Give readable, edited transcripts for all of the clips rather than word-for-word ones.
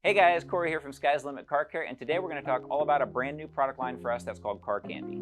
Hey guys, Corey here from Sky's Limit Car Care, and today we're going to talk all about a brand new product line for us that's called Car Candy.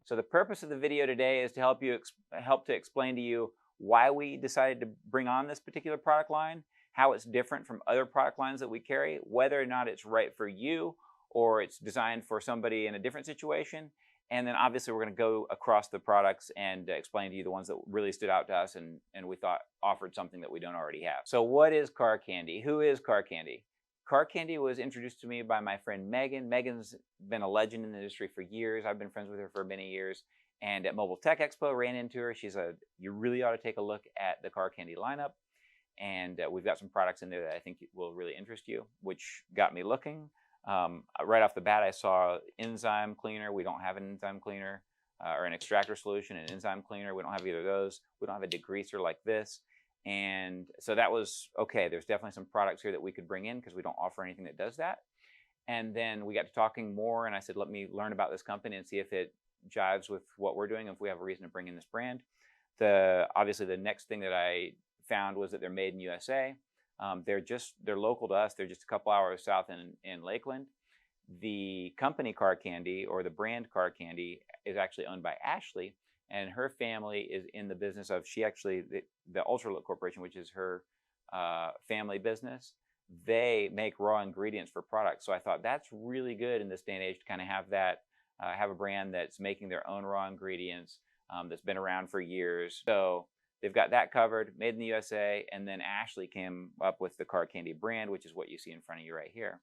So the purpose of the video today is to help to explain to you why we decided to bring on this particular product line, how it's different from other product lines that we carry, whether or not it's right for you or it's designed for somebody in a different situation. And then obviously we're going to go across the products and explain to you the ones that really stood out to us and we thought offered something that we don't already have. So what is Car Candy? Who is Car Candy? Car Candy was introduced to me by my friend Megan. Megan's been a legend in the industry for years. I've been friends with her for many years. And at Mobile Tech Expo, ran into her. She said, you really ought to take a look at the Car Candy lineup. And we've got some products in there that I think will really interest you, which got me looking. Right off the bat, I saw enzyme cleaner. We don't have an enzyme cleaner or an extractor solution, an enzyme cleaner. We don't have either of those. We don't have a degreaser like this. And so that was okay. There's definitely some products here that we could bring in because we don't offer anything that does that. And then we got to talking more, and I said, let me learn about this company and see if it jives with what we're doing, if we have a reason to bring in this brand. Obviously, the next thing that I found was that they're made in USA. They're local to us. They're just a couple hours south in Lakeland. The company Car Candy, or the brand Car Candy, is actually owned by Ashley, and her family is in the business of, the Ultralook Corporation, which is her family business. They make raw ingredients for products. So I thought that's really good in this day and age to kind of have that, have a brand that's making their own raw ingredients, that's been around for years. So they've got that covered, made in the USA, and then Ashley came up with the Car Candy brand, which is what you see in front of you right here.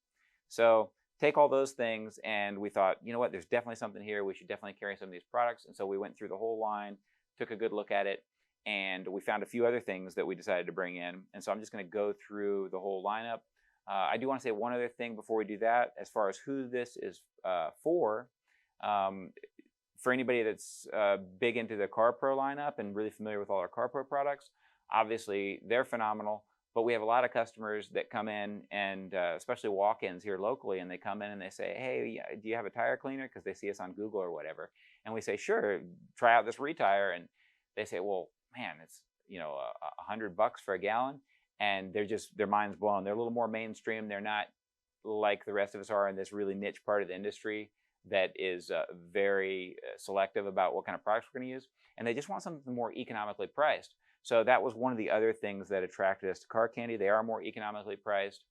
So take all those things, and we thought, you know what, there's definitely something here. We should definitely carry some of these products. And so we went through the whole line, took a good look at it, and we found a few other things that we decided to bring in. And so I'm just going to go through the whole lineup. I do want to say one other thing before we do that, as far as who this is for. For anybody that's big into the CarPro lineup and really familiar with all our CarPro products, obviously they're phenomenal. But we have a lot of customers that come in, and especially walk-ins here locally, and they come in and they say, hey, do you have a tire cleaner? Because they see us on Google or whatever. And we say, sure, try out this retire. And they say, well, man, it's $100 for a gallon. And their mind's blown. They're a little more mainstream. They're not like the rest of us are in this really niche part of the industry that is very selective about what kind of products we're going to use. And they just want something more economically priced. So that was one of the other things that attracted us to Car Candy. They are more economically priced.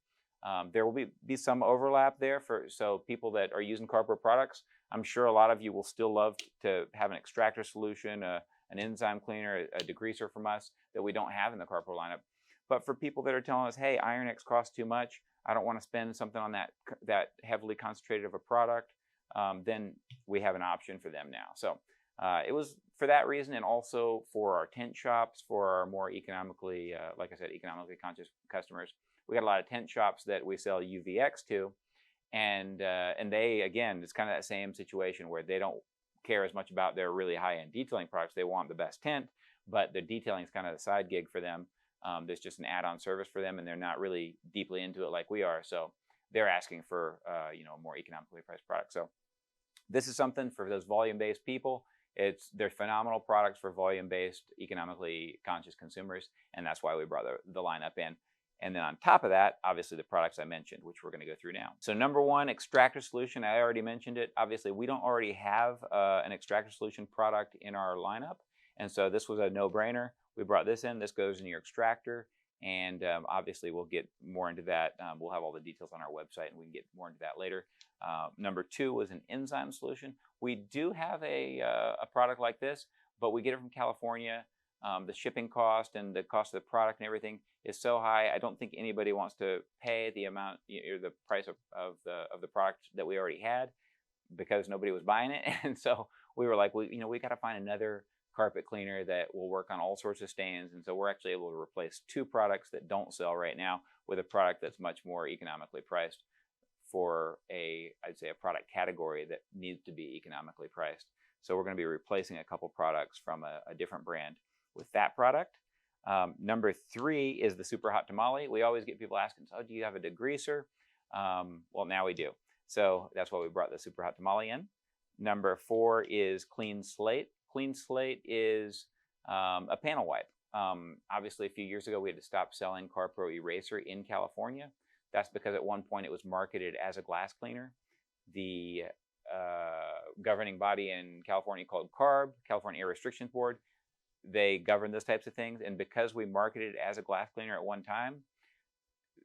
There will be some overlap there so people that are using CarPro products. I'm sure a lot of you will still love to have an extractor solution, an enzyme cleaner, a degreaser from us that we don't have in the CarPro lineup. But for people that are telling us, hey, IronX costs too much, I don't want to spend something on that heavily concentrated of a product, then we have an option for them now. So it was for that reason, and also for our tint shops, for our more economically, like I said, economically conscious customers. We got a lot of tint shops that we sell UVX to, and they, again, it's kind of that same situation where they don't care as much about their really high-end detailing products. They want the best tint, but the detailing is kind of the side gig for them. There's just an add-on service for them, and they're not really deeply into it like we are. So they're asking for a more economically priced product. So this is something for those volume-based people. They're phenomenal products for volume-based, economically conscious consumers, and that's why we brought the lineup in. And then on top of that, obviously the products I mentioned, which we're going to go through now. So number one, extractor solution. I already mentioned it. Obviously, we don't already have an extractor solution product in our lineup, and so this was a no-brainer. We brought this in. This goes in your extractor, and obviously we'll get more into that. We'll have all the details on our website, and we can get more into that later. Number two was an enzyme solution. We do have a product like this, but we get it from California. The shipping cost and the cost of the product and everything is so high. I don't think anybody wants to pay the amount, or the price of the product that we already had, because nobody was buying it. And so we were like, we got to find another carpet cleaner that will work on all sorts of stains. And so we're actually able to replace two products that don't sell right now with a product that's much more economically priced for I'd say a product category that needs to be economically priced. So we're going to be replacing a couple products from a different brand with that product. Number three is the Super Hot Tamale. We always get people asking, oh, do you have a degreaser? Well, now we do. So that's why we brought the Super Hot Tamale in. Number four is Clean Slate. Clean Slate is a panel wipe. Obviously, a few years ago, we had to stop selling CarPro Eraser in California. That's because at one point it was marketed as a glass cleaner. The governing body in California called CARB, California Air Restrictions Board, they govern those types of things. And because we marketed it as a glass cleaner at one time,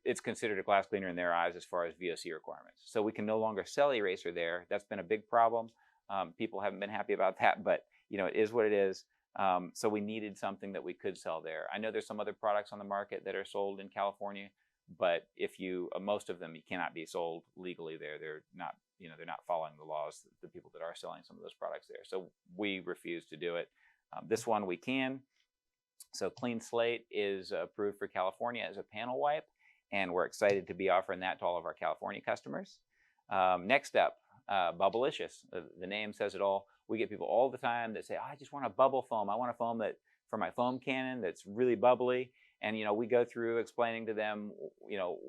it's considered a glass cleaner in their eyes as far as VOC requirements. So we can no longer sell Eraser there. That's been a big problem. People haven't been happy about that, but it is what it is. So we needed something that we could sell there. I know there's some other products on the market that are sold in California, but if most of them, you cannot be sold legally there. They're not, they're not following the laws, the people that are selling some of those products there. So we refuse to do it. This one we can. So Clean Slate is approved for California as a panel wipe, and we're excited to be offering that to all of our California customers. Next up, Bubblicious. The name says it all. We get people all the time that say, oh, I just want a bubble foam. I want a foam that for my foam cannon that's really bubbly. And we go through explaining to them,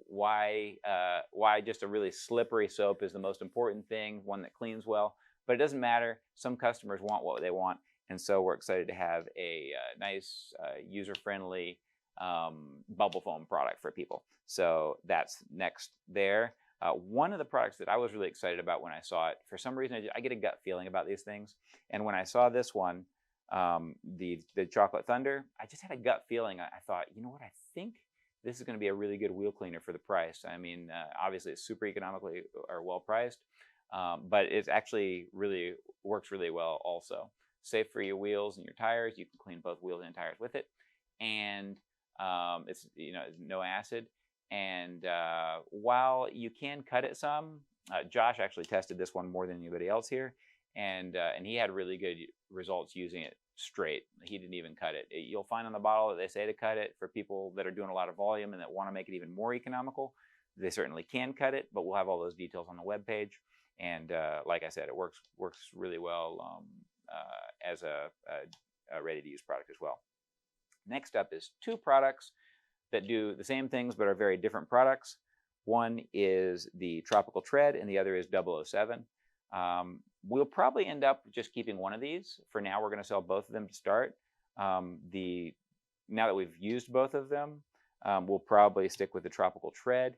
why just a really slippery soap is the most important thing, one that cleans well. But it doesn't matter. Some customers want what they want, and so we're excited to have a nice, user-friendly bubble foam product for people. So that's next there. One of the products that I was really excited about when I saw it, for some reason I get a gut feeling about these things, and when I saw this one, the Chocolate Thunder, I just had a gut feeling. I thought, you know what, I think this is going to be a really good wheel cleaner for the price. I mean, obviously it's super economically or well priced, but it actually really works really well also. Safe for your wheels and your tires. You can clean both wheels and tires with it, and it's no acid. And while you can cut it some, Josh actually tested this one more than anybody else here, and he had really good results using it straight. He didn't even cut it. You'll find on the bottle that they say to cut it for people that are doing a lot of volume and that want to make it even more economical. They certainly can cut it, but we'll have all those details on the webpage. And like I said, it works really well as a ready-to-use product as well. Next up is two products that do the same things but are very different products. One is the Tropical Tread and the other is 007. We'll probably end up just keeping one of these. For now, we're going to sell both of them to start. Now that we've used both of them, we'll probably stick with the Tropical Tread.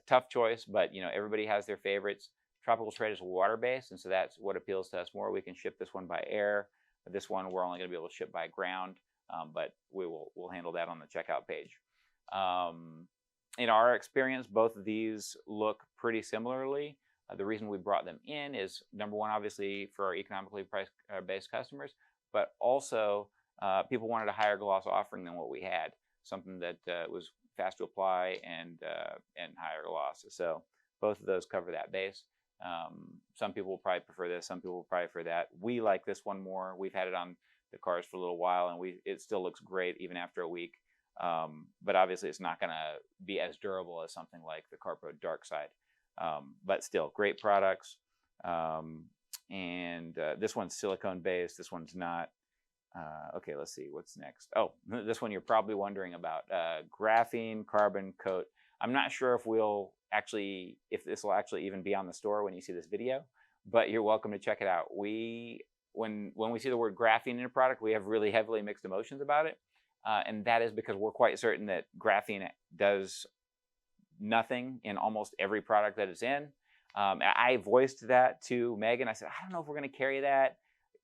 Tough choice, but everybody has their favorites. Tropical Tread is water-based, and so that's what appeals to us more. We can ship this one by air. This one we're only going to be able to ship by ground, but we'll handle that on the checkout page. In our experience, both of these look pretty similarly. The reason we brought them in is, number one, obviously for our economically price-based customers, but also people wanted a higher gloss offering than what we had, something that was fast to apply and higher gloss. So both of those cover that base. Some people will probably prefer this, some people will probably prefer that. We like this one more. We've had it on the cars for a little while, and it still looks great even after a week. But obviously it's not going to be as durable as something like the CarPro Dark Side. But still, great products. This one's silicone based. This one's not. Okay, let's see what's next. Oh, this one you're probably wondering about. Graphene Carbon Coat. I'm not sure if this will actually even be on the store when you see this video, but you're welcome to check it out. When we see the word graphene in a product, we have really heavily mixed emotions about it. And that is because we're quite certain that graphene does nothing in almost every product that it's in. I voiced that to Megan. I said, I don't know if we're going to carry that.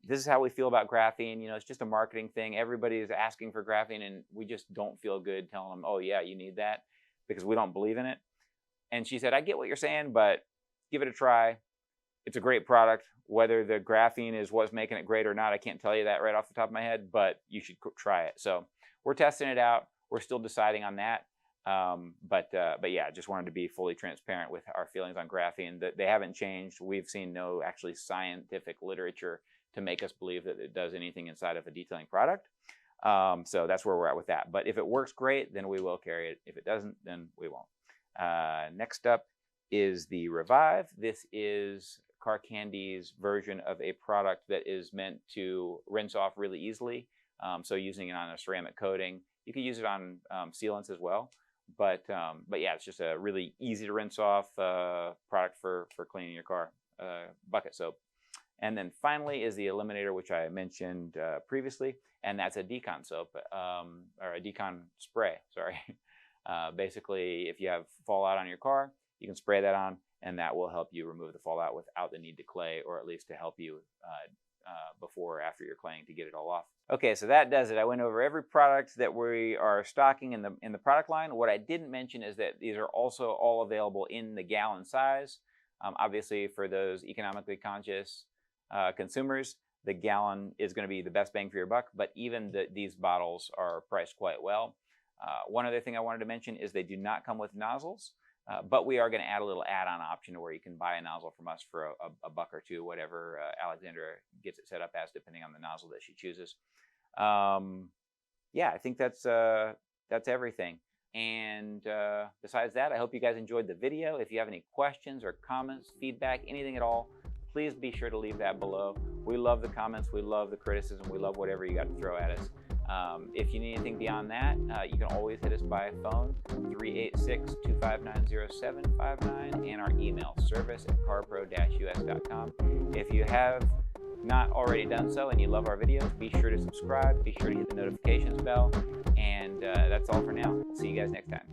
This is how we feel about graphene. It's just a marketing thing. Everybody is asking for graphene, and we just don't feel good telling them, oh, yeah, you need that, because we don't believe in it. And she said, I get what you're saying, but give it a try. It's a great product. Whether the graphene is what's making it great or not, I can't tell you that right off the top of my head, but you should try it. So we're testing it out. We're still deciding on that. But yeah, just wanted to be fully transparent with our feelings on graphene. That they haven't changed. We've seen no actually scientific literature to make us believe that it does anything inside of a detailing product. So that's where we're at with that. But if it works great, then we will carry it. If it doesn't, then we won't. Next up is the Revive. This is Car Candy's version of a product that is meant to rinse off really easily. So using it on a ceramic coating. You can use it on sealants as well. But yeah, it's just a really easy to rinse off product for cleaning your car, bucket soap. And then finally is the eliminator, which I mentioned previously, and that's a decon soap, or a decon spray, sorry. Basically, if you have fallout on your car, you can spray that on, and that will help you remove the fallout without the need to clay, or at least to help you before or after you're claying to get it all off. Okay, so that does it. I went over every product that we are stocking in the product line. What I didn't mention is that these are also all available in the gallon size. Obviously, for those economically conscious consumers, the gallon is going to be the best bang for your buck, but even these bottles are priced quite well. One other thing I wanted to mention is they do not come with nozzles, but we are going to add a little add-on option where you can buy a nozzle from us for a buck or two, whatever Alexandra gets it set up as, depending on the nozzle that she chooses. Yeah, I think that's everything. And besides that, I hope you guys enjoyed the video. If you have any questions or comments, feedback, anything at all, please be sure to leave that below. We love the comments, we love the criticism, we love whatever you got to throw at us. If you need anything beyond that, you can always hit us by phone, 386-259-0759, and our email, service@carpro-us.com. If you have not already done so and you love our videos, be sure to subscribe, be sure to hit the notifications bell, and that's all for now. We'll see you guys next time.